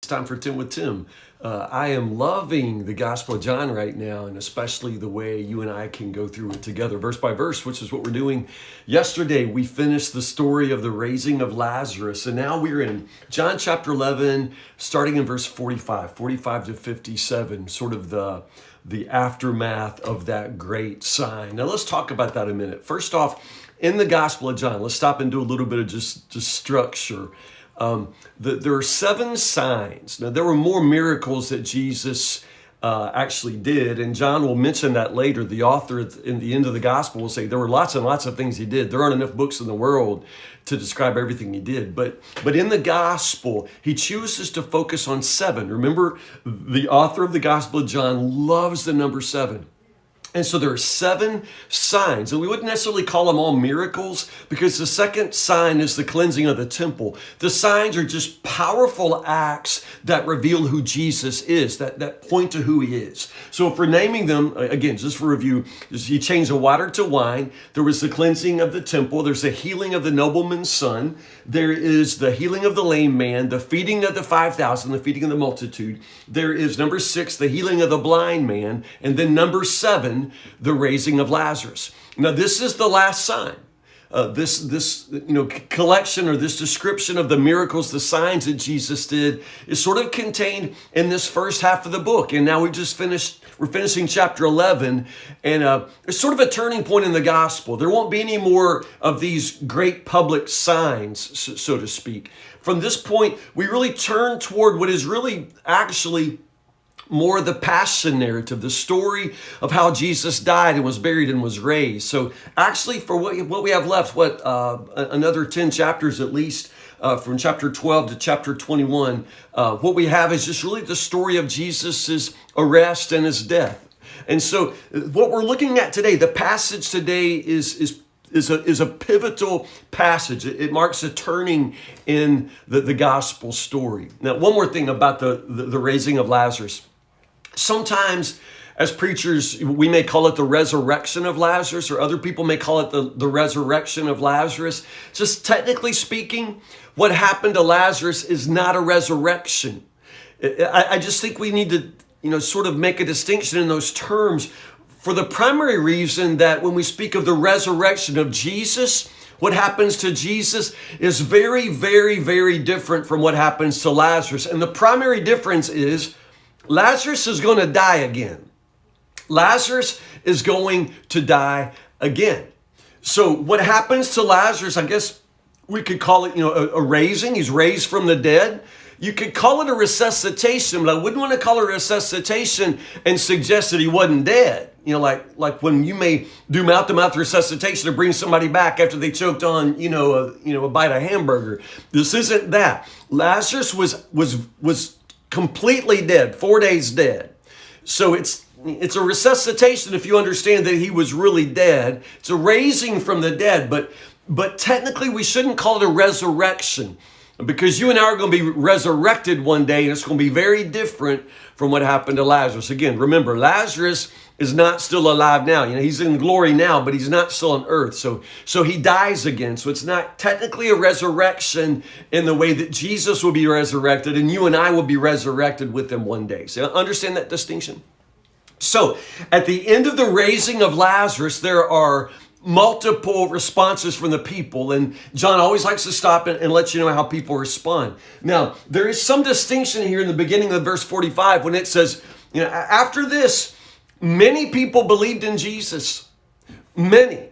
Time for 10 with Tim. I am loving the Gospel of John right now, and especially the way you and I can go through it together, verse by verse, which is what we're doing. Yesterday, we finished the story of the raising of Lazarus, and now we're in John chapter 11, starting in verse 45 to 57, sort of the aftermath of that great sign. Now, let's talk about that a minute. First off, in the Gospel of John, let's stop and do a little bit of just structure. There are 7 signs. Now, there were more miracles that Jesus actually did, and John will mention that later. The author in the end of the gospel will say there were lots and lots of things he did. There aren't enough books in the world to describe everything he did. But in the gospel, he chooses to focus on 7. Remember, the author of the Gospel of John loves the number 7. And so there are 7 signs, and we wouldn't necessarily call them all miracles because the second sign is the cleansing of the temple. The signs are just powerful acts that reveal who Jesus is, that point to who he is. So if we're naming them, again, just for review, he changed the water to wine. There was the cleansing of the temple. There's the healing of the nobleman's son. There is the healing of the lame man, the feeding of the 5,000, the feeding of the multitude. There is number 6, the healing of the blind man. And then number 7, the raising of Lazarus. Now, this is the last sign. This collection or this description of the miracles, the signs that Jesus did is sort of contained in this first half of the book. And now we're finishing chapter 11, and it's sort of a turning point in the gospel. There won't be any more of these great public signs, so to speak. From this point, we really turn toward what is really actually more the passion narrative, the story of how Jesus died and was buried and was raised. So actually for what we have left, another 10 chapters at least, from chapter 12 to chapter 21, what we have is just really the story of Jesus's arrest and his death. And so what we're looking at today, the passage today is a pivotal passage. It marks a turning in the gospel story. Now, one more thing about the raising of Lazarus. Sometimes as preachers, we may call it the resurrection of Lazarus, or other people may call it the resurrection of Lazarus. Just technically speaking, what happened to Lazarus is not a resurrection. I just think we need to, sort of make a distinction in those terms for the primary reason that when we speak of the resurrection of Jesus, what happens to Jesus is very, very, very different from what happens to Lazarus. And the primary difference is Lazarus is going to die again. Lazarus is going to die again. So what happens to Lazarus, I guess we could call it, a raising. He's raised from the dead. You could call it a resuscitation, but I wouldn't want to call it a resuscitation and suggest that he wasn't dead. Like when you may do mouth-to-mouth resuscitation to bring somebody back after they choked on, a bite of hamburger. This isn't that. Lazarus was completely dead, 4 days dead. So it's a resuscitation if you understand that he was really dead. It's a raising from the dead, but technically we shouldn't call it a resurrection because you and I are going to be resurrected one day, and it's going to be very different from what happened to Lazarus. Again, remember, Lazarus is not still alive now. He's in glory now, but he's not still on earth. So he dies again. So it's not technically a resurrection in the way that Jesus will be resurrected and you and I will be resurrected with him one day. So understand that distinction? So at the end of the raising of Lazarus, there are multiple responses from the people. And John always likes to stop and let you know how people respond. Now, there is some distinction here in the beginning of verse 45 when it says, after this, many people believed in Jesus. Many.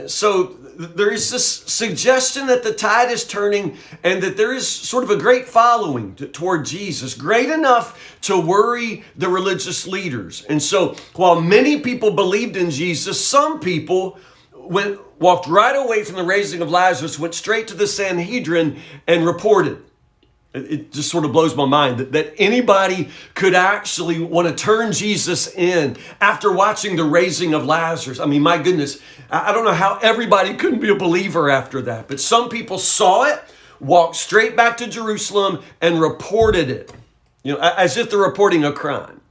So there is this suggestion that the tide is turning and that there is sort of a great following toward Jesus, great enough to worry the religious leaders. And so while many people believed in Jesus, some people walked right away from the raising of Lazarus, went straight to the Sanhedrin and reported. It just sort of blows my mind that anybody could actually want to turn Jesus in after watching the raising of Lazarus. I mean, my goodness, I don't know how everybody couldn't be a believer after that. But some people saw it, walked straight back to Jerusalem and reported it, as if they're reporting a crime.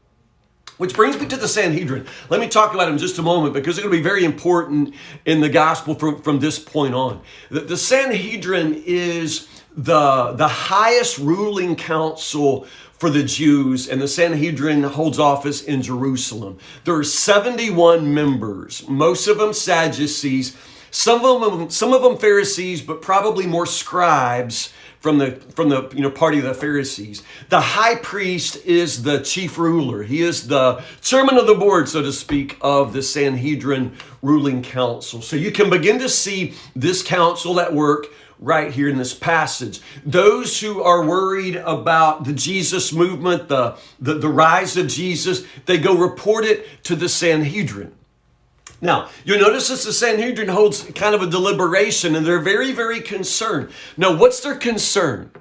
Which brings me to the Sanhedrin. Let me talk about it in just a moment because it's going to be very important in the gospel from this point on. The Sanhedrin is the highest ruling council for the Jews, and the Sanhedrin holds office in Jerusalem. There are 71 members, most of them Sadducees, some of them Pharisees, but probably more scribes from the party of the Pharisees. The high priest is the chief ruler. He is the chairman of the board, so to speak, of the Sanhedrin ruling council. So you can begin to see this council at work right here in this passage. Those who are worried about the Jesus movement, the rise of Jesus, they go report it to the Sanhedrin. Now, you'll notice that the Sanhedrin holds kind of a deliberation, and they're very, very concerned. Now, what's their concern?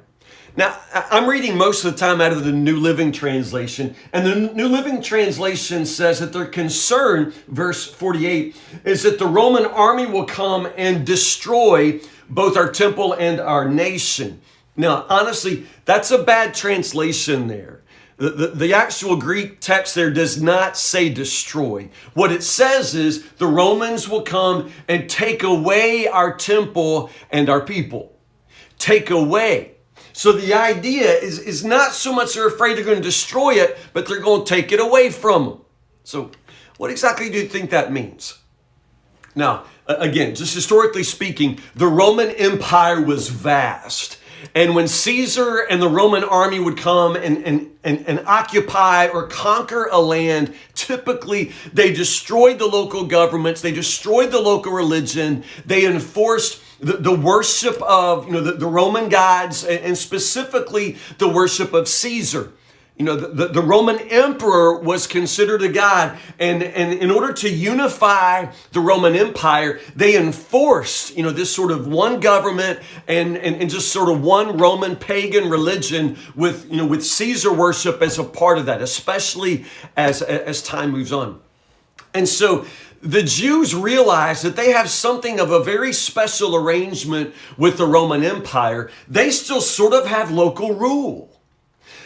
Now, I'm reading most of the time out of the New Living Translation, and the New Living Translation says that their concern, verse 48, is that the Roman army will come and destroy both our temple and our nation. Now, honestly, that's a bad translation there. The actual Greek text there does not say destroy. What it says is the Romans will come and take away our temple and our people. Take away. So the idea is not so much they're afraid they're going to destroy it, but they're going to take it away from them. So what exactly do you think that means? Now, again, just historically speaking, the Roman Empire was vast. And when Caesar and the Roman army would come and occupy or conquer a land, typically they destroyed the local governments, they destroyed the local religion, they enforced the worship of the Roman gods, and specifically the worship of Caesar. The Roman emperor was considered a god, and in order to unify the Roman Empire, they enforced, this sort of one government and just sort of one Roman pagan religion with Caesar worship as a part of that, especially as time moves on. And so the Jews realize that they have something of a very special arrangement with the Roman Empire. They still sort of have local rule.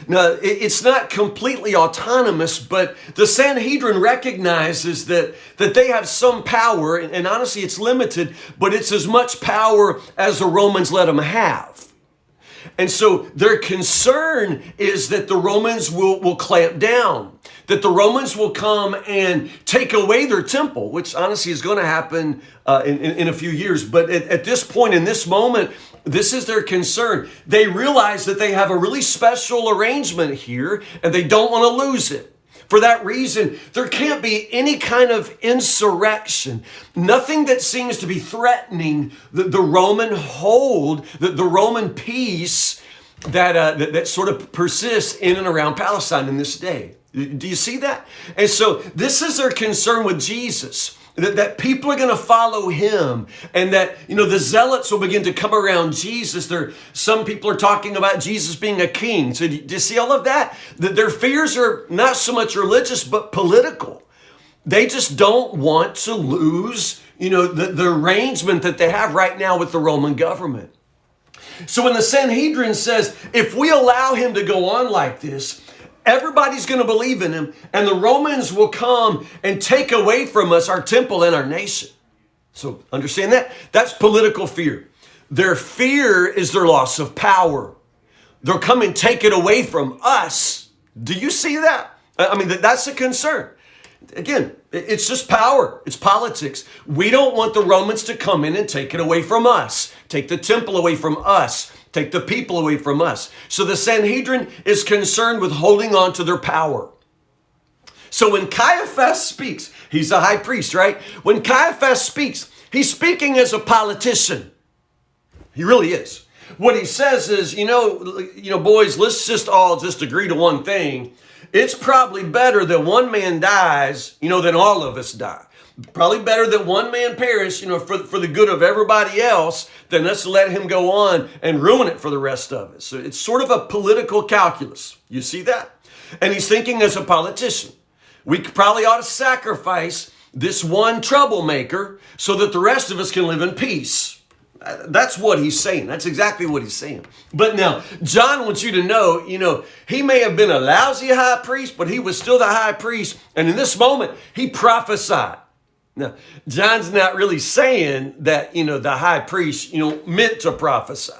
Now, it's not completely autonomous, but the Sanhedrin recognizes that they have some power, and honestly, it's limited, but it's as much power as the Romans let them have. And so their concern is that the Romans will clamp down, that the Romans will come and take away their temple, which honestly is going to happen in a few years. But at this point, in this moment, this is their concern. They realize that they have a really special arrangement here, and they don't want to lose it. For that reason, there can't be any kind of insurrection, nothing that seems to be threatening the Roman hold, the Roman peace that sort of persists in and around Palestine in this day. Do you see that? And so this is their concern with Jesus. That people are going to follow him, and that, the zealots will begin to come around Jesus. Some people are talking about Jesus being a king. So do you see all of that? Their fears are not so much religious, but political. They just don't want to lose, the arrangement that they have right now with the Roman government. So when the Sanhedrin says, if we allow him to go on like this, everybody's going to believe in him, and the Romans will come and take away from us our temple and our nation. So understand that? That's political fear. Their fear is their loss of power. They'll come and take it away from us. Do you see that? I mean, that's a concern. Again, it's just power. It's politics. We don't want the Romans to come in and take it away from us, take the temple away from us, take the people away from us. So the Sanhedrin is concerned with holding on to their power. So when Caiaphas speaks, he's a high priest, right? When Caiaphas speaks, he's speaking as a politician. He really is. What he says is, boys, let's all agree to one thing. It's probably better that one man dies, than all of us die. Probably better that one man perish, for the good of everybody else, than let's let him go on and ruin it for the rest of us. So it's sort of a political calculus. You see that? And he's thinking as a politician. We probably ought to sacrifice this one troublemaker so that the rest of us can live in peace. That's what he's saying. That's exactly what he's saying. But now, John wants you to know, he may have been a lousy high priest, but he was still the high priest. And in this moment, he prophesied. Now, John's not really saying that, the high priest, meant to prophesy.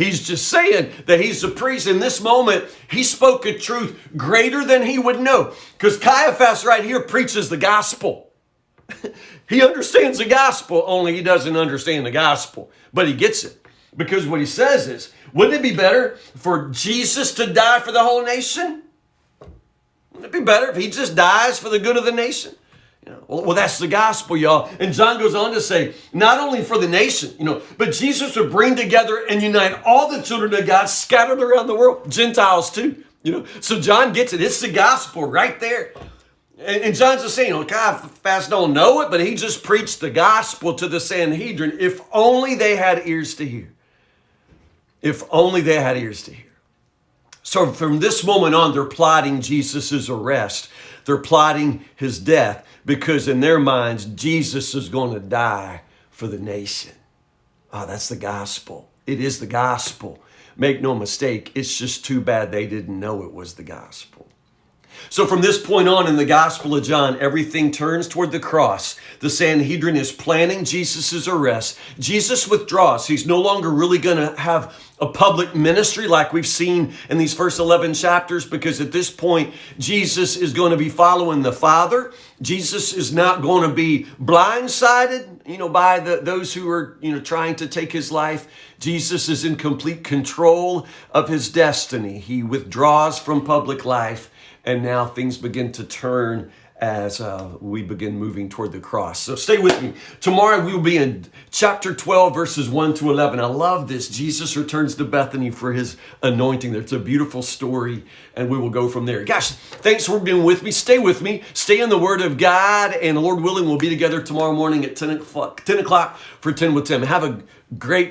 He's just saying that he's the priest. In this moment, he spoke a truth greater than he would know. Because Caiaphas right here preaches the gospel. He understands the gospel, only he doesn't understand the gospel. But he gets it. Because what he says is, wouldn't it be better for Jesus to die for the whole nation? Wouldn't it be better if he just dies for the good of the nation? Well, that's the gospel, y'all. And John goes on to say, not only for the nation, but Jesus would bring together and unite all the children of God scattered around the world, Gentiles too. So John gets it. It's the gospel right there. And John's just saying, Caiaphas don't know it, but he just preached the gospel to the Sanhedrin. If only they had ears to hear. If only they had ears to hear. So from this moment on, they're plotting Jesus' arrest. They're plotting his death because in their minds, Jesus is going to die for the nation. That's the gospel. It is the gospel. Make no mistake, it's just too bad they didn't know it was the gospel. So from this point on in the Gospel of John, everything turns toward the cross. The Sanhedrin is planning Jesus' arrest. Jesus withdraws. He's no longer really going to have a public ministry like we've seen in these first 11 chapters, because at this point, Jesus is going to be following the Father. Jesus is not going to be blindsided, by those who are, trying to take his life. Jesus is in complete control of his destiny. He withdraws from public life. And now things begin to turn as we begin moving toward the cross. So stay with me. Tomorrow we will be in chapter 12, verses 1 to 11. I love this. Jesus returns to Bethany for his anointing. It's a beautiful story, and we will go from there. Gosh, thanks for being with me. Stay with me. Stay in the Word of God, and Lord willing, we'll be together tomorrow morning at 10 o'clock for 10 with Tim. Have a great